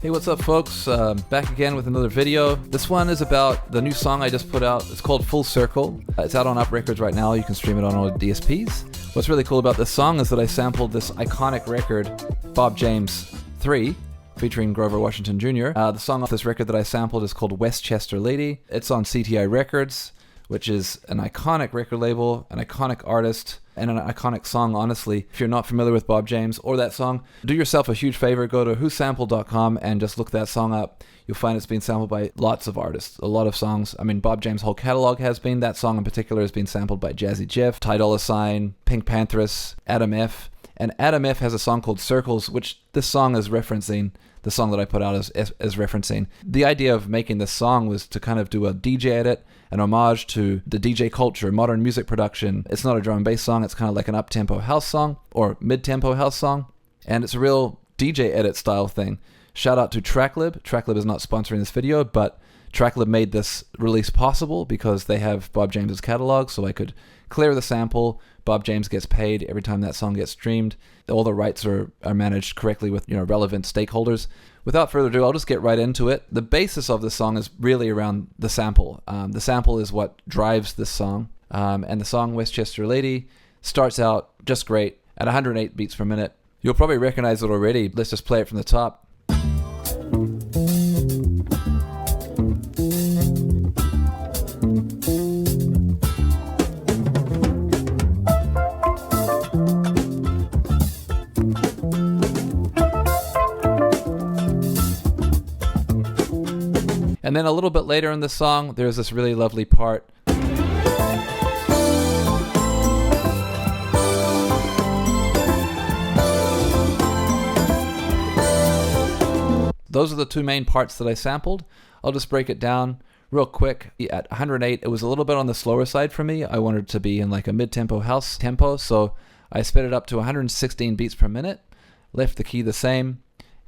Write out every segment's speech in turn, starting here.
Hey, what's up, folks? Back again with another video. This one is about the new song I just put out. It's called Full Circle. It's out on Up Records right now. You can stream it on all DSPs. What's really cool about this song is that I sampled this iconic record, Bob James 3, featuring Grover Washington Jr. The song off this record that I sampled is called Westchester Lady. It's on CTI Records, which is an iconic record label, an iconic artist, and an iconic song, honestly. If you're not familiar with Bob James or that song, do yourself a huge favor, go to whosampled.com and just look that song up. You'll find it's been sampled by lots of artists, a lot of songs. I mean, Bob James' whole catalog has been. That song in particular has been sampled by Jazzy Jeff, Ty Dolla $ign, Pink Panthers, Adam F. And Adam F. has a song called Circles, which this song is referencing. The song that I put out is referencing. The idea of making this song was to kind of do a DJ edit, an homage to the DJ culture, modern music production. It's not a drum and bass song, it's kind of like an up-tempo house song or mid-tempo house song. And it's a real DJ edit style thing. Shout out to Tracklib. Tracklib is not sponsoring this video, but Tracklib made this release possible because they have Bob James's catalog, so I could clear the sample. Bob James gets paid every time that song gets streamed. All the rights are managed correctly with relevant stakeholders. Without further ado, I'll just get right into it. The basis of the song is really around the sample. The sample is what drives this song. And the song Westchester Lady starts out just great at 108 beats per minute. You'll probably recognize it already. Let's just play it from the top. And then a little bit later in the song, there's this really lovely part. Those are the two main parts that I sampled. I'll just break it down real quick. At 108, it was a little bit on the slower side for me. I wanted it to be in like a mid-tempo house tempo, so I sped it up to 116 beats per minute, left the key the same,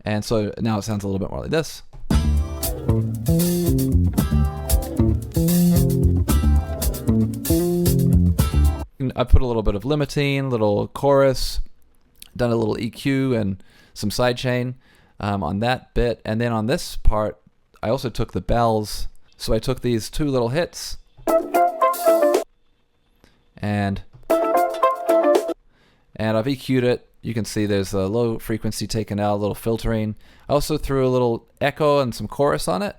and so now it sounds a little bit more like this. I put a little bit of limiting, little chorus, done a little EQ and some sidechain on that bit. And then on this part, I also took the bells. So I took these two little hits and I've EQ'd it. You can see there's a low frequency taken out, a little filtering. I also threw a little echo and some chorus on it.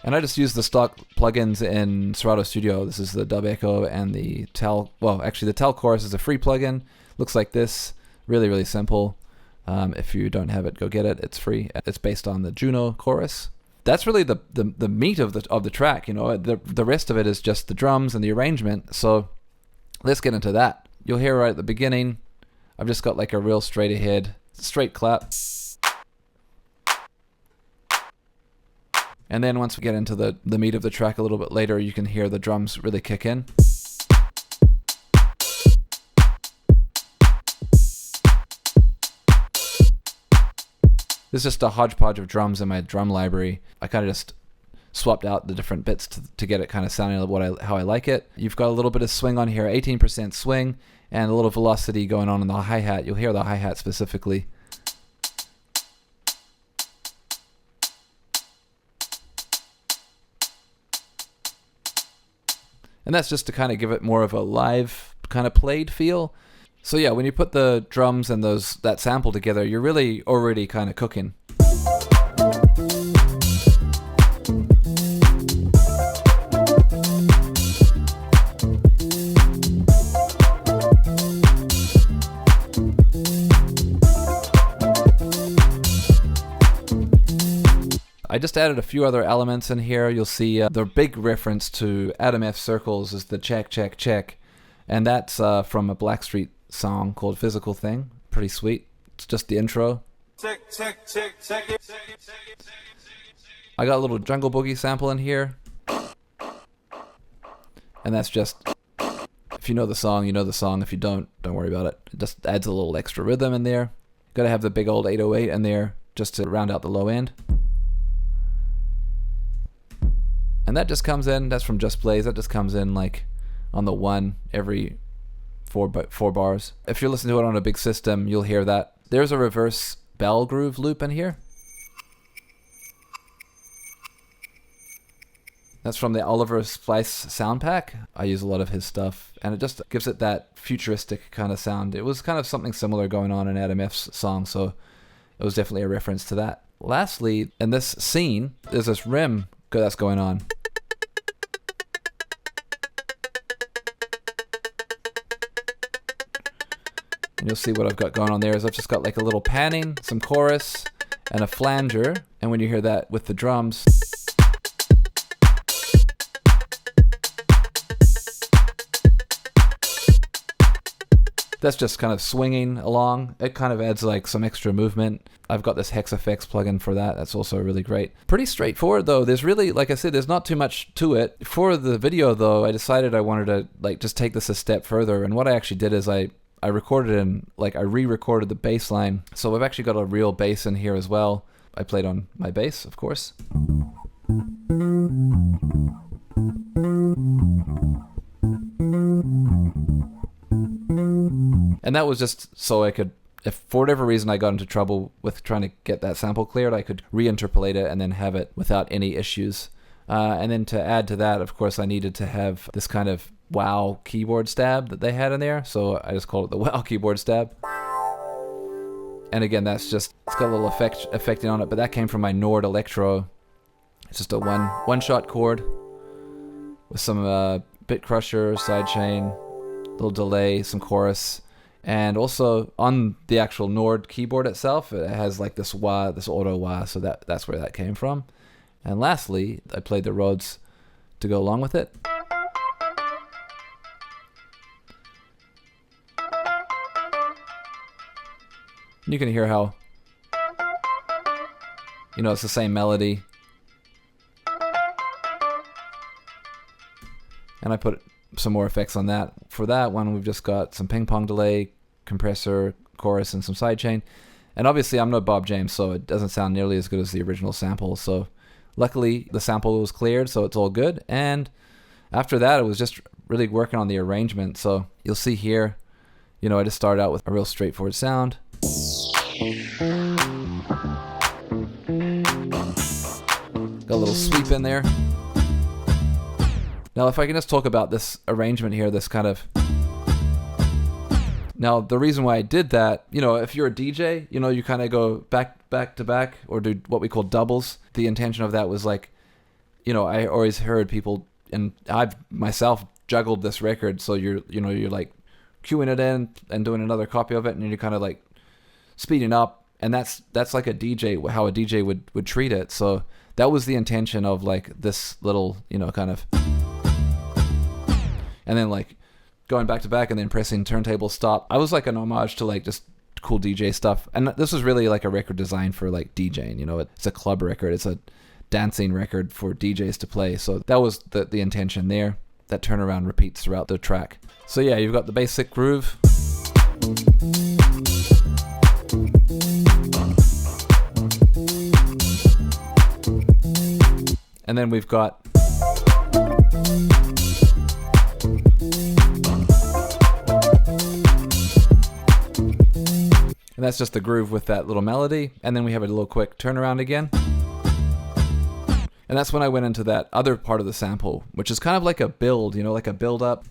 And I just used the stock plugins in Serato Studio. This is the Dub Echo and the Tal. Well, actually, the Tal Chorus is a free plugin. Looks like this. Really, really simple. If you don't have it, go get it. It's free. It's based on the Juno chorus. That's really the meat of the track. The rest of it is just the drums and the arrangement. So let's get into that. You'll hear right at the beginning, I've just got like a real straight ahead, straight clap. And then once we get into the meat of the track a little bit later, you can hear the drums really kick in. This is just a hodgepodge of drums in my drum library. I kind of just swapped out the different bits to get it kind of sounding how I like it. You've got a little bit of swing on here, 18% swing, and a little velocity going on in the hi-hat. You'll hear the hi-hat specifically. And that's just to kind of give it more of a live kind of played feel. So yeah, when you put the drums and that sample together, you're really already kind of cooking. I just added a few other elements in here. You'll see the big reference to Adam F. Circles is the check, check, check. And that's from a Blackstreet song called Physical Thing. Pretty sweet. It's just the intro. Check, check, check, check it. I got a little Jungle Boogie sample in here. And that's just, if you know the song, you know the song. If you don't worry about it. It just adds a little extra rhythm in there. Gotta have the big old 808 in there just to round out the low end. And that just comes in, that's from Just Blaze, that just comes in like on the 1 every four bars. If you're listening to it on a big system, you'll hear that. There's a reverse bell groove loop in here. That's from the Oliver Splice sound pack. I use a lot of his stuff, and it just gives it that futuristic kind of sound. It was kind of something similar going on in Adam F's song, so it was definitely a reference to that. Lastly, in this scene, there's this rim that's going on. And you'll see what I've got going on there is I've just got like a little panning, some chorus, and a flanger. And when you hear that with the drums, that's just kind of swinging along. It kind of adds like some extra movement. I've got this Hex Effects plugin for that. That's also really great. Pretty straightforward though. There's really, like I said, there's not too much to it. For the video though, I decided I wanted to like just take this a step further. And what I actually did is I recorded and like I re-recorded the bass line. So I've actually got a real bass in here as well. I played on my bass, of course. And that was just so I could, if for whatever reason I got into trouble with trying to get that sample cleared, I could reinterpolate it and then have it without any issues. And then to add to that, of course, I needed to have this kind of wow keyboard stab that they had in there. So I just called it the wow keyboard stab. And again, that's just, it's got a little effecting on it, but that came from my Nord Electro. It's just a one-shot chord with some bit crusher, sidechain, little delay, some chorus. And also on the actual Nord keyboard itself, it has like this wah, this auto wah, so that's where that came from. And lastly, I played the Rhodes to go along with it. And you can hear how, you know, it's the same melody. And I put some more effects on that. For that one, we've just got some ping pong delay, compressor, chorus, and some sidechain. And obviously, I'm no Bob James, so it doesn't sound nearly as good as the original sample. So luckily, the sample was cleared, so it's all good. And after that, it was just really working on the arrangement. So you'll see here, you know, I just started out with a real straightforward sound. Got a little sweep in there. Now, if I can just talk about this arrangement here, this kind of... Now, the reason why I did that, you know, if you're a DJ, you know, you kind of go back to back or do what we call doubles. The intention of that was like, you know, I always heard people, and I've myself juggled this record, so you're like queuing it in and doing another copy of it, and you're kind of like speeding up, and that's like a DJ, how a DJ would treat it. So that was the intention of like this little, you know, kind of... And then like going back to back and then pressing turntable stop. I was like an homage to like just cool DJ stuff. And this was really like a record designed for like DJing, you know, it's a club record. It's a dancing record for DJs to play. So that was the intention there. That turnaround repeats throughout the track. So yeah, you've got the basic groove. And then we've got and that's just the groove with that little melody. And then we have a little quick turnaround again. And that's when I went into that other part of the sample, which is kind of like a build, you know, like a build up.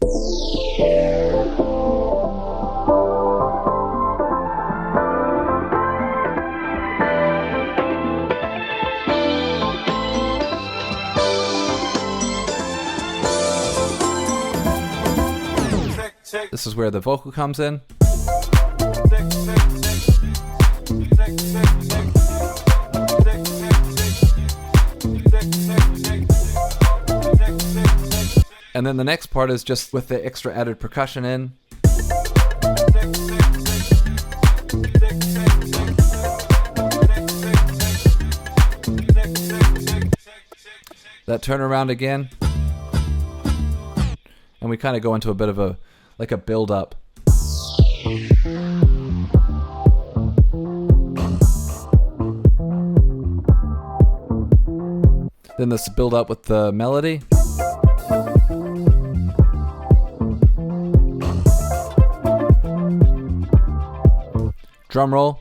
This is where the vocal comes in. And then the next part is just with the extra added percussion in. That turnaround again. And we kind of go into a bit of a build up. Then this build up with the melody. drum roll.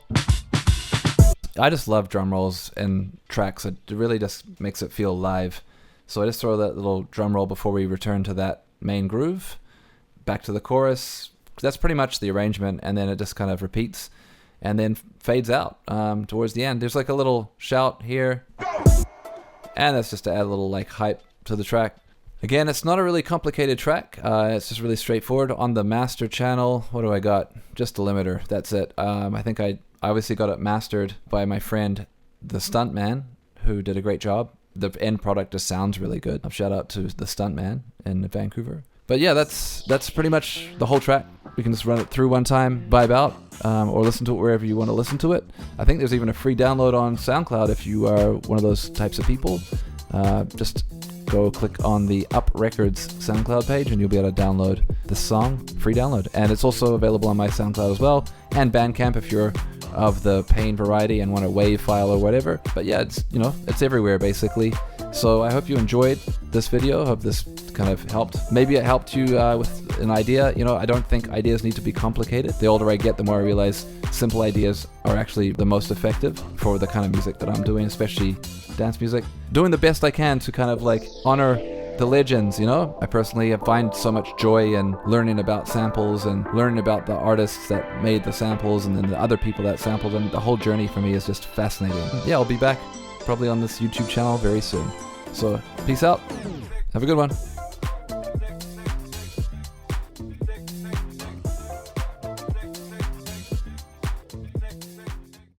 I just love drum rolls and tracks. It really just makes it feel live. So I just throw that little drum roll before we return to that main groove. Back to the chorus. That's pretty much the arrangement, and then it just kind of repeats and then fades out towards the end. There's like a little shout here, and that's just to add a little like hype to the track. Again, it's not a really complicated track. It's just really straightforward. On the master channel, what do I got? Just a limiter. That's it. I think I obviously got it mastered by my friend, the Stuntman, who did a great job. The end product just sounds really good. Shout out to the Stuntman in Vancouver. But yeah, that's pretty much the whole track. We can just run it through one time, vibe out, or listen to it wherever you want to listen to it. I think there's even a free download on SoundCloud if you are one of those types of people. Just go click on the Up Records SoundCloud page and you'll be able to download the song, free download. And it's also available on my SoundCloud as well, and Bandcamp if you're of the pain variety and want a WAV file or whatever. But yeah, it's everywhere basically. So I hope you enjoyed this video. Hope this kind of helped. Maybe it helped you with an idea. I don't think ideas need to be complicated. The older I get, the more I realize simple ideas are actually the most effective for the kind of music that I'm doing, especially dance music. Doing the best I can to kind of like honor the legends, I personally find so much joy in learning about samples and learning about the artists that made the samples and then the other people that sampled them. The whole journey for me is just fascinating. Yeah, I'll be back probably on this YouTube channel very soon. So peace out. Have a good one.